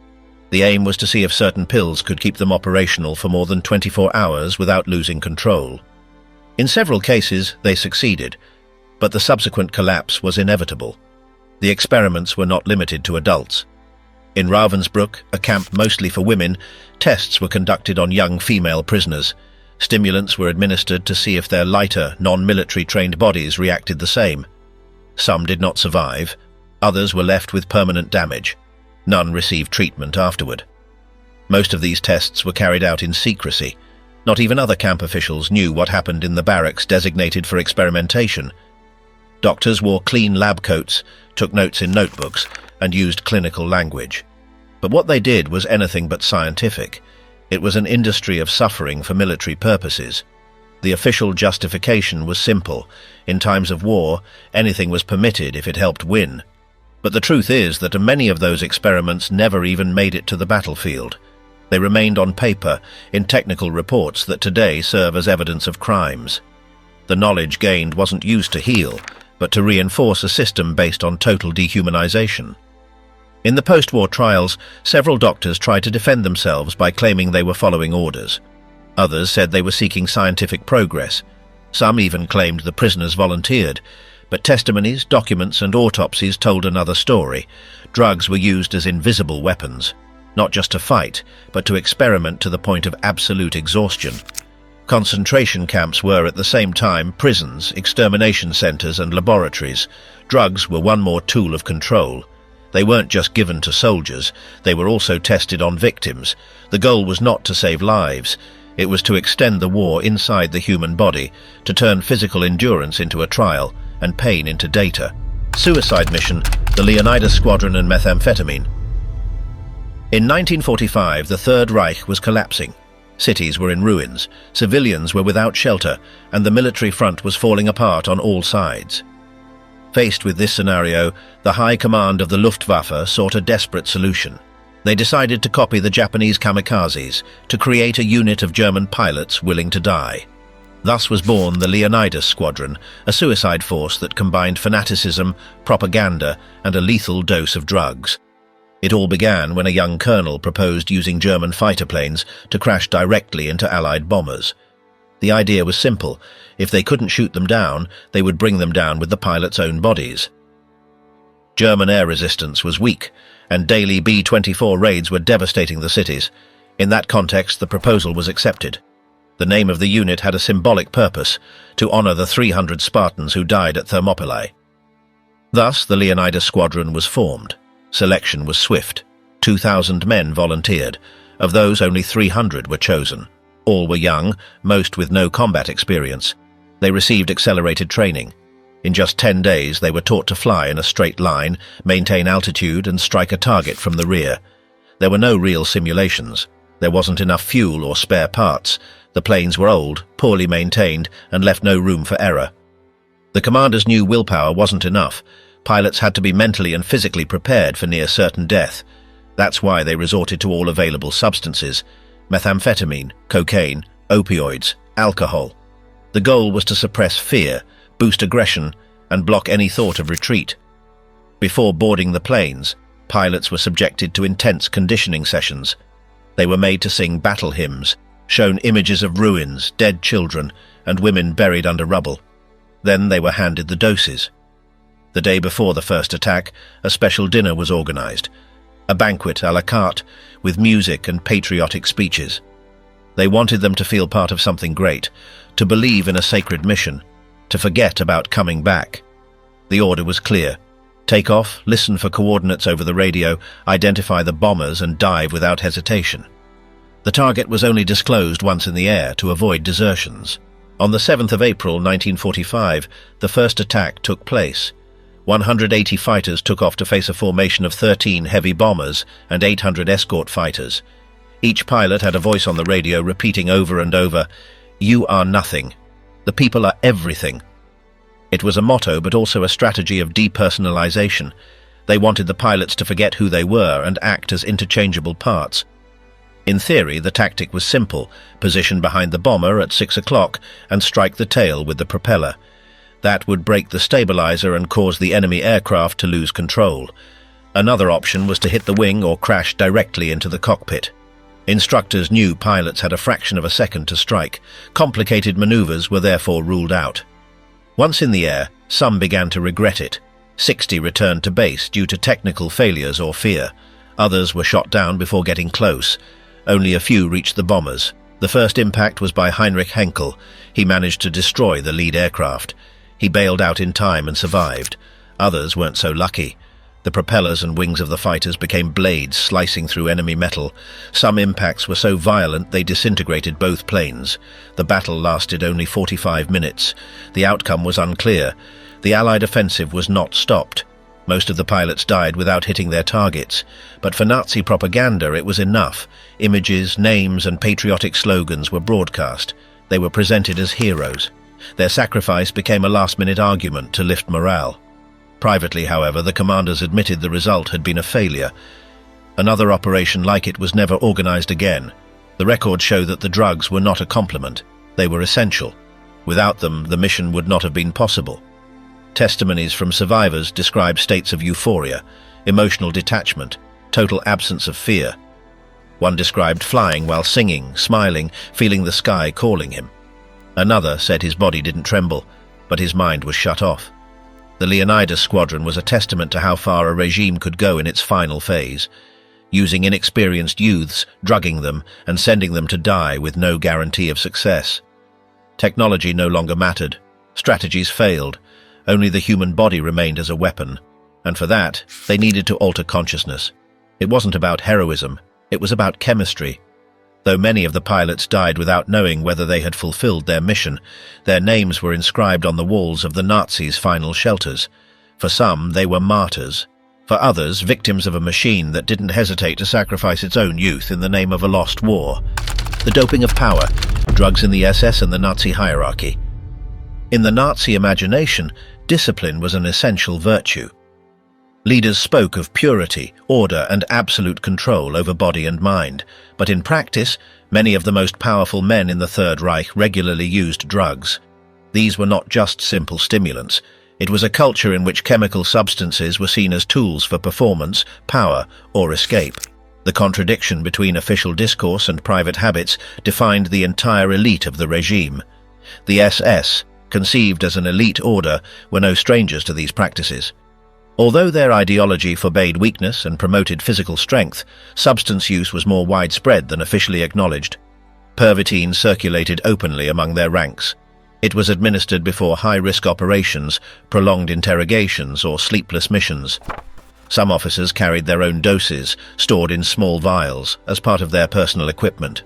The aim was to see if certain pills could keep them operational for more than 24 hours without losing control. In several cases, they succeeded, but the subsequent collapse was inevitable. The experiments were not limited to adults. In Ravensbrück, a camp mostly for women, tests were conducted on young female prisoners. Stimulants were administered to see if their lighter, non-military trained bodies reacted the same. Some did not survive, others were left with permanent damage. None received treatment afterward. Most of these tests were carried out in secrecy. Not even other camp officials knew what happened in the barracks designated for experimentation. Doctors wore clean lab coats, took notes in notebooks, and used clinical language. But what they did was anything but scientific. It was an industry of suffering for military purposes. The official justification was simple. In times of war, anything was permitted if it helped win. But the truth is that many of those experiments never even made it to the battlefield. They remained on paper, in technical reports that today serve as evidence of crimes. The knowledge gained wasn't used to heal, but to reinforce a system based on total dehumanization. In the post-war trials, several doctors tried to defend themselves by claiming they were following orders. Others said they were seeking scientific progress. Some even claimed the prisoners volunteered, but testimonies, documents, and autopsies told another story. Drugs were used as invisible weapons, not just to fight, but to experiment to the point of absolute exhaustion. Concentration camps were at the same time prisons, extermination centers, and laboratories. Drugs were one more tool of control. They weren't just given to soldiers, they were also tested on victims. The goal was not to save lives. It was to extend the war inside the human body, to turn physical endurance into a trial, and pain into data. Suicide mission, the Leonidas Squadron and methamphetamine. In 1945, the Third Reich was collapsing. Cities were in ruins, civilians were without shelter, and the military front was falling apart on all sides. Faced with this scenario, the High Command of the Luftwaffe sought a desperate solution. They decided to copy the Japanese kamikazes, to create a unit of German pilots willing to die. Thus was born the Leonidas Squadron, a suicide force that combined fanaticism, propaganda, and a lethal dose of drugs. It all began when a young colonel proposed using German fighter planes to crash directly into Allied bombers. The idea was simple. If they couldn't shoot them down, they would bring them down with the pilots' own bodies. German air resistance was weak, and daily B-24 raids were devastating the cities. In that context, the proposal was accepted. The name of the unit had a symbolic purpose, to honor the 300 Spartans who died at Thermopylae. Thus, the Leonidas Squadron was formed. Selection was swift. 2,000 men volunteered. Of those, only 300 were chosen. All were young, most with no combat experience. They received accelerated training. In just 10 days, they were taught to fly in a straight line, maintain altitude, and strike a target from the rear. There were no real simulations. There wasn't enough fuel or spare parts. The planes were old, poorly maintained, and left no room for error. The commanders knew willpower wasn't enough. Pilots had to be mentally and physically prepared for near-certain death. That's why they resorted to all available substances: methamphetamine, cocaine, opioids, alcohol. The goal was to suppress fear, boost aggression, and block any thought of retreat. Before boarding the planes, pilots were subjected to intense conditioning sessions. They were made to sing battle hymns, shown images of ruins, dead children, and women buried under rubble. Then they were handed the doses. The day before the first attack, a special dinner was organized, a banquet à la carte, with music and patriotic speeches. They wanted them to feel part of something great, to believe in a sacred mission, to forget about coming back. The order was clear: take off, listen for coordinates over the radio, identify the bombers, and dive without hesitation. The target was only disclosed once in the air to avoid desertions. On the 7th of April 1945, the first attack took place. 180 fighters took off to face a formation of 13 heavy bombers and 800 escort fighters. Each pilot had a voice on the radio repeating over and over, "You are nothing. The people are everything." It was a motto, but also a strategy of depersonalization. They wanted the pilots to forget who they were and act as interchangeable parts. In theory, the tactic was simple: position behind the bomber at 6 o'clock and strike the tail with the propeller. That would break the stabilizer and cause the enemy aircraft to lose control. Another option was to hit the wing or crash directly into the cockpit. Instructors knew pilots had a fraction of a second to strike. Complicated maneuvers were therefore ruled out. Once in the air, some began to regret it. 60 returned to base due to technical failures or fear. Others were shot down before getting close. Only a few reached the bombers. The first impact was by Heinrich Henkel. He managed to destroy the lead aircraft. He bailed out in time and survived. Others weren't so lucky. The propellers and wings of the fighters became blades slicing through enemy metal. Some impacts were so violent they disintegrated both planes. The battle lasted only 45 minutes. The outcome was unclear. The Allied offensive was not stopped. Most of the pilots died without hitting their targets. But for Nazi propaganda it was enough. Images, names and patriotic slogans were broadcast. They were presented as heroes. Their sacrifice became a last-minute argument to lift morale. Privately, however, the commanders admitted the result had been a failure. Another operation like it was never organized again. The records show that the drugs were not a complement. They were essential. Without them, the mission would not have been possible. Testimonies from survivors describe states of euphoria, emotional detachment, total absence of fear. One described flying while singing, smiling, feeling the sky calling him. Another said his body didn't tremble, but his mind was shut off. The Leonidas squadron was a testament to how far a regime could go in its final phase, using inexperienced youths, drugging them, and sending them to die with no guarantee of success. Technology no longer mattered. Strategies failed. Only the human body remained as a weapon, and for that, they needed to alter consciousness. It wasn't about heroism, it was about chemistry. Though many of the pilots died without knowing whether they had fulfilled their mission, their names were inscribed on the walls of the Nazis' final shelters. For some, they were martyrs. For others, victims of a machine that didn't hesitate to sacrifice its own youth in the name of a lost war. The doping of power, drugs in the SS and the Nazi hierarchy. In the Nazi imagination, discipline was an essential virtue. Leaders spoke of purity, order, and absolute control over body and mind, but in practice, many of the most powerful men in the Third Reich regularly used drugs. These were not just simple stimulants. It was a culture in which chemical substances were seen as tools for performance, power, or escape. The contradiction between official discourse and private habits defined the entire elite of the regime. The SS, conceived as an elite order, were no strangers to these practices. Although their ideology forbade weakness and promoted physical strength, substance use was more widespread than officially acknowledged. Pervitin circulated openly among their ranks. It was administered before high-risk operations, prolonged interrogations, or sleepless missions. Some officers carried their own doses, stored in small vials, as part of their personal equipment.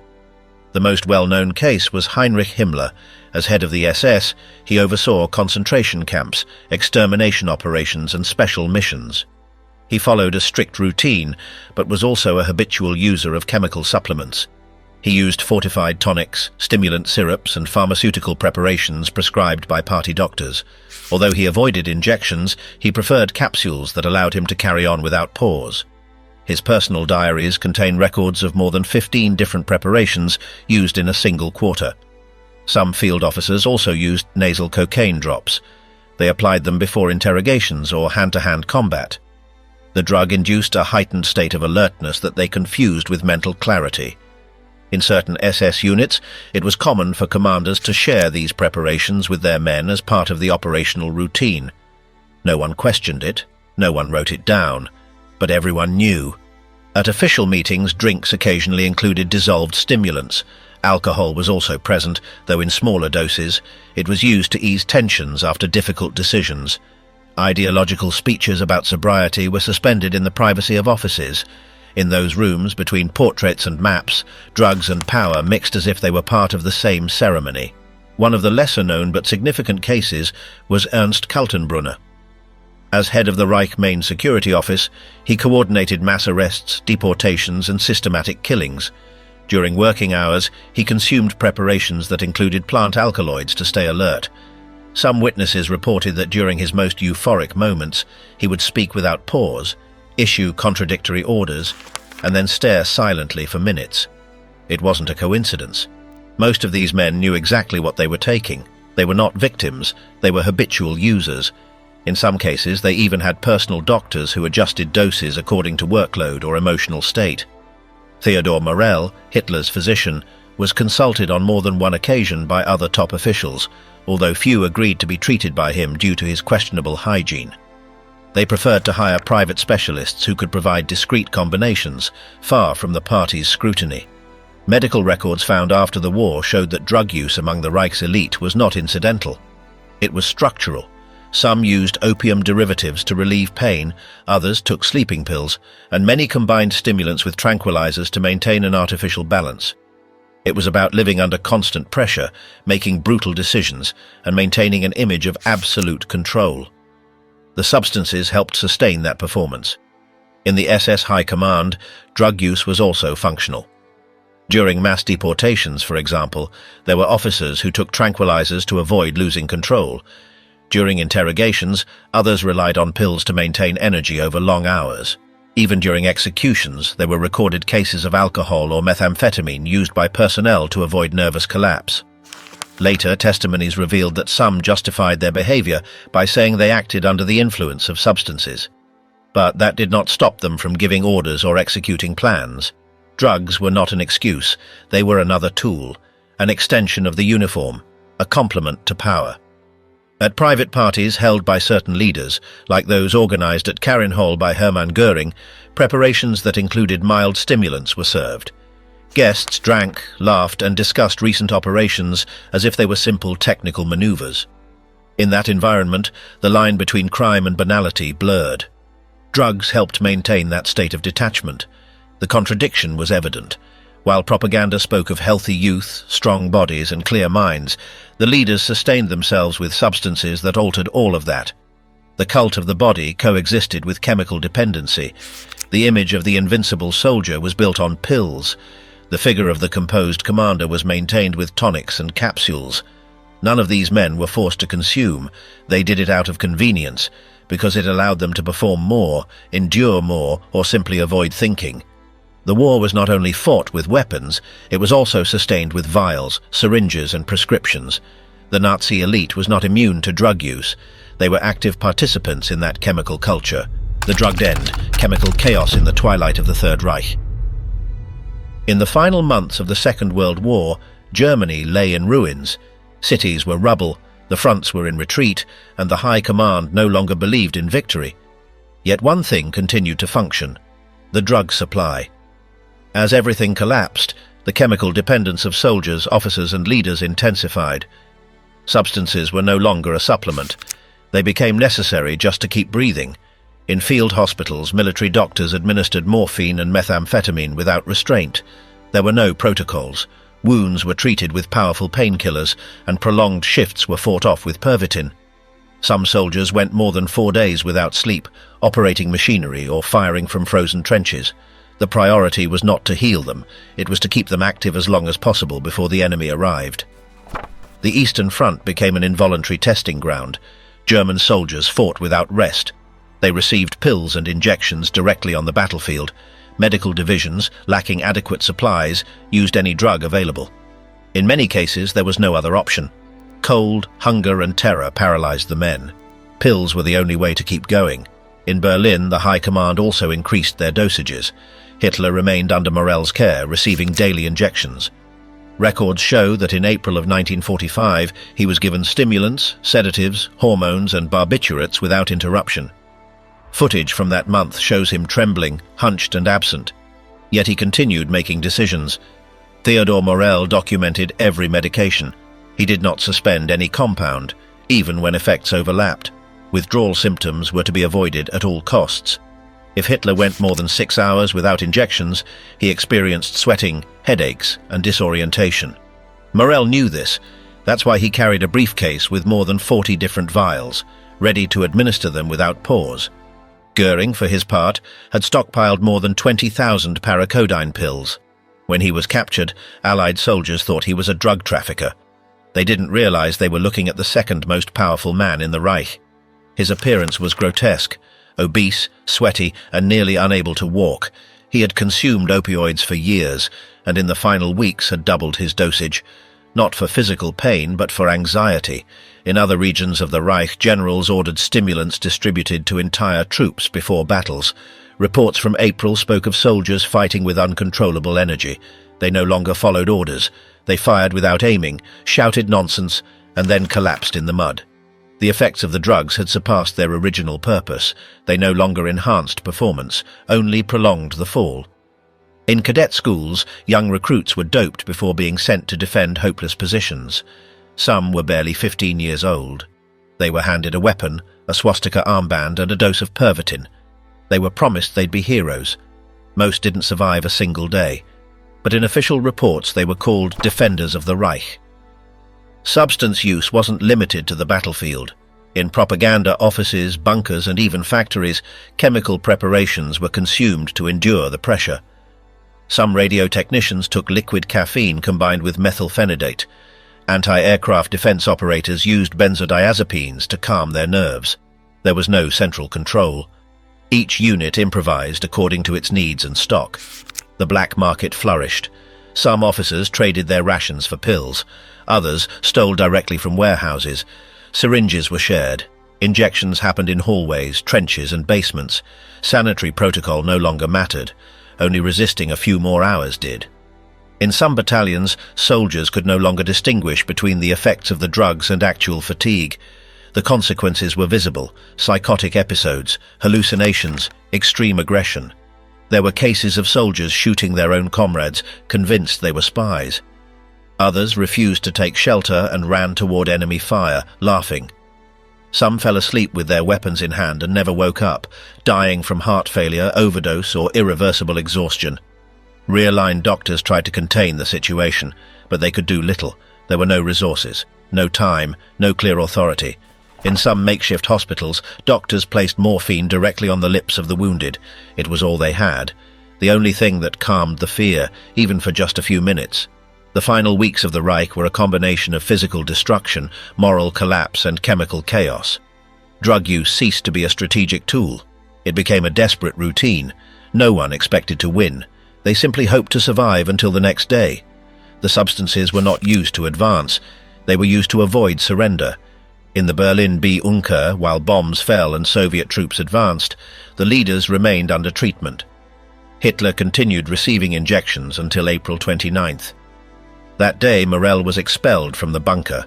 The most well-known case was Heinrich Himmler. As head of the SS, he oversaw concentration camps, extermination operations, and special missions. He followed a strict routine, but was also a habitual user of chemical supplements. He used fortified tonics, stimulant syrups, and pharmaceutical preparations prescribed by party doctors. Although he avoided injections, he preferred capsules that allowed him to carry on without pause. His personal diaries contain records of more than 15 different preparations used in a single quarter. Some field officers also used nasal cocaine drops. They applied them before interrogations or hand-to-hand combat. The drug induced a heightened state of alertness that they confused with mental clarity. In certain SS units, it was common for commanders to share these preparations with their men as part of the operational routine. No one questioned it, no one wrote it down, but everyone knew. At official meetings, drinks occasionally included dissolved stimulants. Alcohol was also present, though in smaller doses. It was used to ease tensions after difficult decisions. Ideological speeches about sobriety were suspended in the privacy of offices. In those rooms, between portraits and maps, drugs and power mixed as if they were part of the same ceremony. One of the lesser-known but significant cases was Ernst Kaltenbrunner. As head of the Reich Main Security Office, he coordinated mass arrests, deportations, and systematic killings. During working hours, he consumed preparations that included plant alkaloids to stay alert. Some witnesses reported that during his most euphoric moments, he would speak without pause, issue contradictory orders, and then stare silently for minutes. It wasn't a coincidence. Most of these men knew exactly what they were taking. They were not victims, they were habitual users. In some cases, they even had personal doctors who adjusted doses according to workload or emotional state. Theodor Morell, Hitler's physician, was consulted on more than one occasion by other top officials, although few agreed to be treated by him due to his questionable hygiene. They preferred to hire private specialists who could provide discrete combinations, far from the party's scrutiny. Medical records found after the war showed that drug use among the Reich's elite was not incidental. It was structural. Some used opium derivatives to relieve pain, others took sleeping pills, and many combined stimulants with tranquilizers to maintain an artificial balance. It was about living under constant pressure, making brutal decisions, and maintaining an image of absolute control. The substances helped sustain that performance. In the SS High Command, drug use was also functional. During mass deportations, for example, there were officers who took tranquilizers to avoid losing control. During interrogations, others relied on pills to maintain energy over long hours. Even during executions, there were recorded cases of alcohol or methamphetamine used by personnel to avoid nervous collapse. Later, testimonies revealed that some justified their behavior by saying they acted under the influence of substances. But that did not stop them from giving orders or executing plans. Drugs were not an excuse, they were another tool, an extension of the uniform, a complement to power. At private parties held by certain leaders, like those organized at Hall by Hermann Göring, preparations that included mild stimulants were served. Guests drank, laughed, and discussed recent operations as if they were simple technical maneuvers. In that environment, the line between crime and banality blurred. Drugs helped maintain that state of detachment. The contradiction was evident. While propaganda spoke of healthy youth, strong bodies, and clear minds, the leaders sustained themselves with substances that altered all of that. The cult of the body coexisted with chemical dependency. The image of the invincible soldier was built on pills. The figure of the composed commander was maintained with tonics and capsules. None of these men were forced to consume. They did it out of convenience, because it allowed them to perform more, endure more, or simply avoid thinking. The war was not only fought with weapons, it was also sustained with vials, syringes, and prescriptions. The Nazi elite was not immune to drug use. They were active participants in that chemical culture. The drugged end, chemical chaos in the twilight of the Third Reich. In the final months of the Second World War, Germany lay in ruins. Cities were rubble, the fronts were in retreat, and the High Command no longer believed in victory. Yet one thing continued to function: the drug supply. As everything collapsed, the chemical dependence of soldiers, officers, and leaders intensified. Substances were no longer a supplement. They became necessary just to keep breathing. In field hospitals, military doctors administered morphine and methamphetamine without restraint. There were no protocols. Wounds were treated with powerful painkillers, and prolonged shifts were fought off with Pervitin. Some soldiers went more than 4 days without sleep, operating machinery or firing from frozen trenches. The priority was not to heal them, it was to keep them active as long as possible before the enemy arrived. The Eastern Front became an involuntary testing ground. German soldiers fought without rest. They received pills and injections directly on the battlefield. Medical divisions, lacking adequate supplies, used any drug available. In many cases, there was no other option. Cold, hunger, and terror paralyzed the men. Pills were the only way to keep going. In Berlin, the High Command also increased their dosages. Hitler remained under Morell's care, receiving daily injections. Records show that in April of 1945, he was given stimulants, sedatives, hormones, and barbiturates without interruption. Footage from that month shows him trembling, hunched, and absent. Yet he continued making decisions. Theodor Morell documented every medication. He did not suspend any compound, even when effects overlapped. Withdrawal symptoms were to be avoided at all costs. If Hitler went more than 6 hours without injections, he experienced sweating, headaches, and disorientation. Morell knew this. That's why he carried a briefcase with more than 40 different vials, ready to administer them without pause. Göring, for his part, had stockpiled more than 20,000 paracodyne pills. When he was captured, Allied soldiers thought he was a drug trafficker. They didn't realize they were looking at the second most powerful man in the Reich. His appearance was grotesque. Obese, sweaty, and nearly unable to walk, he had consumed opioids for years, and in the final weeks had doubled his dosage, not for physical pain but for anxiety, In other regions of the Reich, generals ordered stimulants distributed to entire troops before battles. Reports from April spoke of soldiers fighting with uncontrollable energy. They no longer followed orders. They fired without aiming, shouted nonsense, and then collapsed in the mud. The effects of the drugs had surpassed their original purpose. They no longer enhanced performance, only prolonged the fall. In cadet schools, young recruits were doped before being sent to defend hopeless positions. Some were barely 15 years old. They were handed a weapon, a swastika armband, and a dose of Pervitin. They were promised they'd be heroes. Most didn't survive a single day, but in official reports they were called defenders of the Reich. Substance use wasn't limited to the battlefield. In propaganda offices, bunkers, and even factories, chemical preparations were consumed to endure the pressure. Some radio technicians took liquid caffeine combined with methylphenidate. Anti-aircraft defense operators used benzodiazepines to calm their nerves. There was no central control. Each unit improvised according to its needs and stock. The black market flourished. Some officers traded their rations for pills. Others stole directly from warehouses. Syringes were shared. Injections happened in hallways, trenches, and basements. Sanitary protocol no longer mattered. Only resisting a few more hours did. In some battalions, soldiers could no longer distinguish between the effects of the drugs and actual fatigue. The consequences were visible: psychotic episodes, hallucinations, extreme aggression. There were cases of soldiers shooting their own comrades, convinced they were spies. Others refused to take shelter and ran toward enemy fire, laughing. Some fell asleep with their weapons in hand and never woke up, dying from heart failure, overdose, or irreversible exhaustion. Realigned doctors tried to contain the situation, but they could do little. There were no resources, no time, no clear authority. In some makeshift hospitals, doctors placed morphine directly on the lips of the wounded. It was all they had, the only thing that calmed the fear, even for just a few minutes. The final weeks of the Reich were a combination of physical destruction, moral collapse, and chemical chaos. Drug use ceased to be a strategic tool. It became a desperate routine. No one expected to win. They simply hoped to survive until the next day. The substances were not used to advance. They were used to avoid surrender. In the Berlin Bunker, while bombs fell and Soviet troops advanced, the leaders remained under treatment. Hitler continued receiving injections until April 29th. That day, Morel was expelled from the bunker.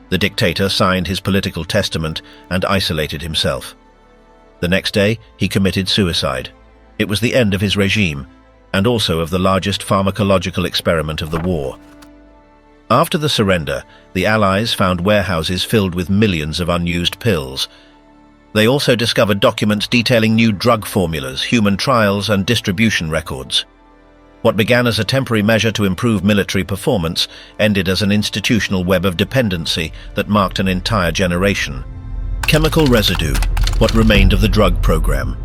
The dictator signed his political testament and isolated himself. The next day, he committed suicide. It was the end of his regime, and also of the largest pharmacological experiment of the war. After the surrender, the Allies found warehouses filled with millions of unused pills. They also discovered documents detailing new drug formulas, human trials, and distribution records. What began as a temporary measure to improve military performance ended as an institutional web of dependency that marked an entire generation. Chemical residue, what remained of the drug program.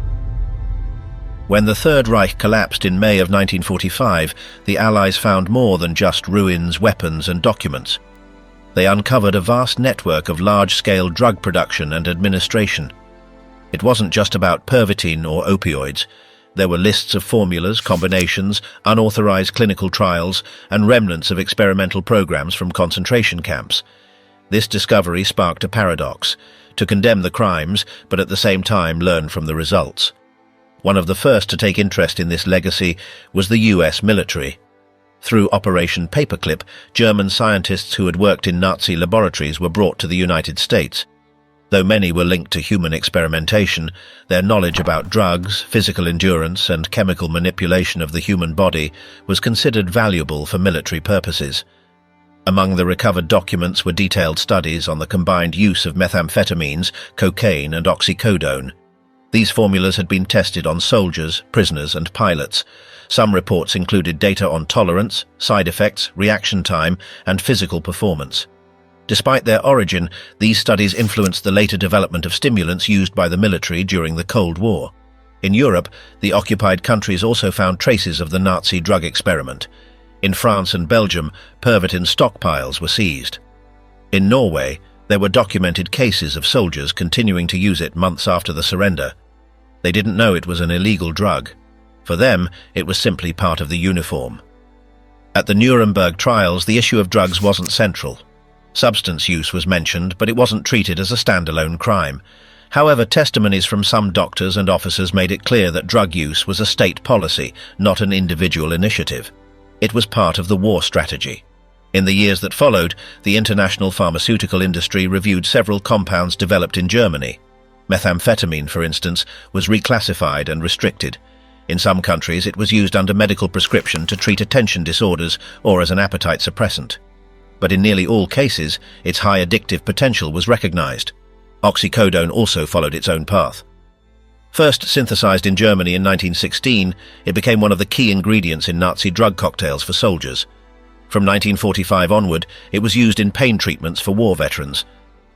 When the Third Reich collapsed in May of 1945, the Allies found more than just ruins, weapons, and documents. They uncovered a vast network of large-scale drug production and administration. It wasn't just about Pervitin or opioids. There were lists of formulas, combinations, unauthorized clinical trials, and remnants of experimental programs from concentration camps. This discovery sparked a paradox: to condemn the crimes, but at the same time learn from the results. One of the first to take interest in this legacy was the US military. Through Operation Paperclip, German scientists who had worked in Nazi laboratories were brought to the United States. Though many were linked to human experimentation, their knowledge about drugs, physical endurance, and chemical manipulation of the human body was considered valuable for military purposes. Among the recovered documents were detailed studies on the combined use of methamphetamines, cocaine, and oxycodone. These formulas had been tested on soldiers, prisoners, and pilots. Some reports included data on tolerance, side effects, reaction time, and physical performance. Despite their origin, these studies influenced the later development of stimulants used by the military during the Cold War. In Europe, the occupied countries also found traces of the Nazi drug experiment. In France and Belgium, Pervitin stockpiles were seized. In Norway, there were documented cases of soldiers continuing to use it months after the surrender. They didn't know it was an illegal drug. For them, it was simply part of the uniform. At the Nuremberg trials, the issue of drugs wasn't central. Substance use was mentioned, but it wasn't treated as a standalone crime. However, testimonies from some doctors and officers made it clear that drug use was a state policy, not an individual initiative. It was part of the war strategy. In the years that followed, the international pharmaceutical industry reviewed several compounds developed in Germany. Methamphetamine, for instance, was reclassified and restricted. In some countries, it was used under medical prescription to treat attention disorders or as an appetite suppressant. But in nearly all cases, its high addictive potential was recognized. Oxycodone also followed its own path. First synthesized in Germany in 1916, it became one of the key ingredients in Nazi drug cocktails for soldiers. From 1945 onward, it was used in pain treatments for war veterans.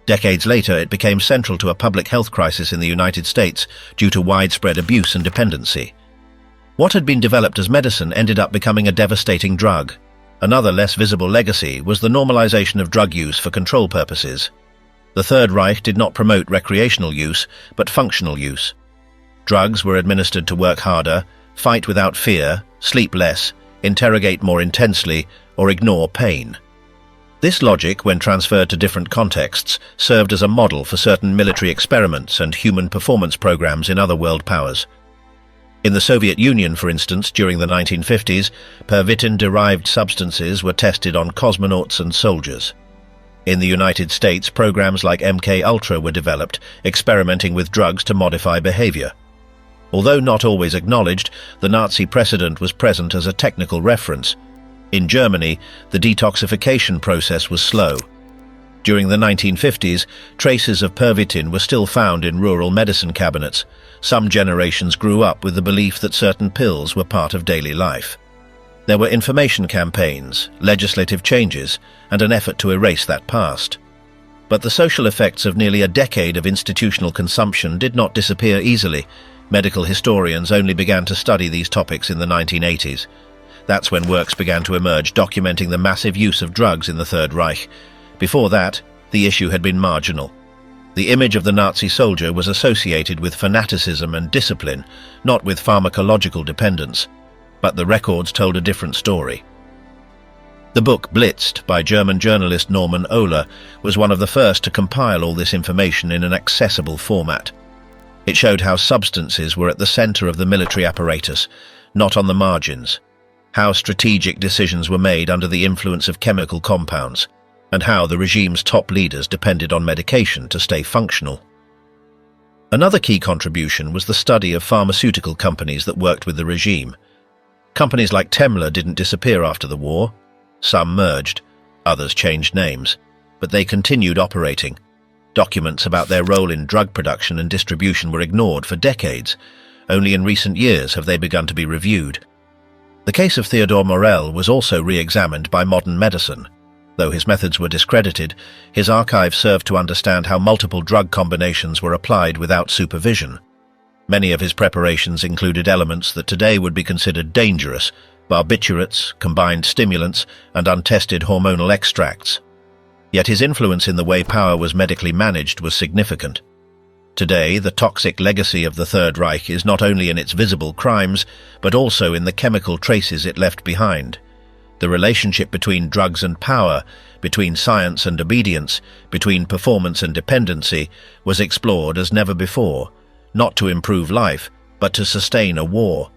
Decades later, it became central to a public health crisis in the United States due to widespread abuse and dependency. What had been developed as medicine ended up becoming a devastating drug. Another less visible legacy was the normalization of drug use for control purposes. The Third Reich did not promote recreational use, but functional use. Drugs were administered to work harder, fight without fear, sleep less, interrogate more intensely, or ignore pain. This logic, when transferred to different contexts, served as a model for certain military experiments and human performance programs in other world powers. In the Soviet Union, for instance, during the 1950s, Pervitin-derived substances were tested on cosmonauts and soldiers. In the United States, programs like MK Ultra were developed, experimenting with drugs to modify behavior. Although not always acknowledged, the Nazi precedent was present as a technical reference. In Germany, the detoxification process was slow. During the 1950s, traces of Pervitin were still found in rural medicine cabinets. Some generations grew up with the belief that certain pills were part of daily life. There were information campaigns, legislative changes, and an effort to erase that past. But the social effects of nearly a decade of institutional consumption did not disappear easily. Medical historians only began to study these topics in the 1980s. That's when works began to emerge documenting the massive use of drugs in the Third Reich. Before that, the issue had been marginal. The image of the Nazi soldier was associated with fanaticism and discipline, not with pharmacological dependence. But the records told a different story. The book Blitzed by German journalist Norman Ohler was one of the first to compile all this information in an accessible format. It showed how substances were at the center of the military apparatus, not on the margins, how strategic decisions were made under the influence of chemical compounds, and how the regime's top leaders depended on medication to stay functional. Another key contribution was the study of pharmaceutical companies that worked with the regime. Companies like Temmler didn't disappear after the war. Some merged, others changed names, but they continued operating. Documents about their role in drug production and distribution were ignored for decades. Only in recent years have they begun to be reviewed. The case of Theodor Morell was also re-examined by modern medicine. Though his methods were discredited, his archive served to understand how multiple drug combinations were applied without supervision. Many of his preparations included elements that today would be considered dangerous: barbiturates, combined stimulants, and untested hormonal extracts. Yet his influence in the way power was medically managed was significant. Today, the toxic legacy of the Third Reich is not only in its visible crimes, but also in the chemical traces it left behind. The relationship between drugs and power, between science and obedience, between performance and dependency, was explored as never before, not to improve life, but to sustain a war.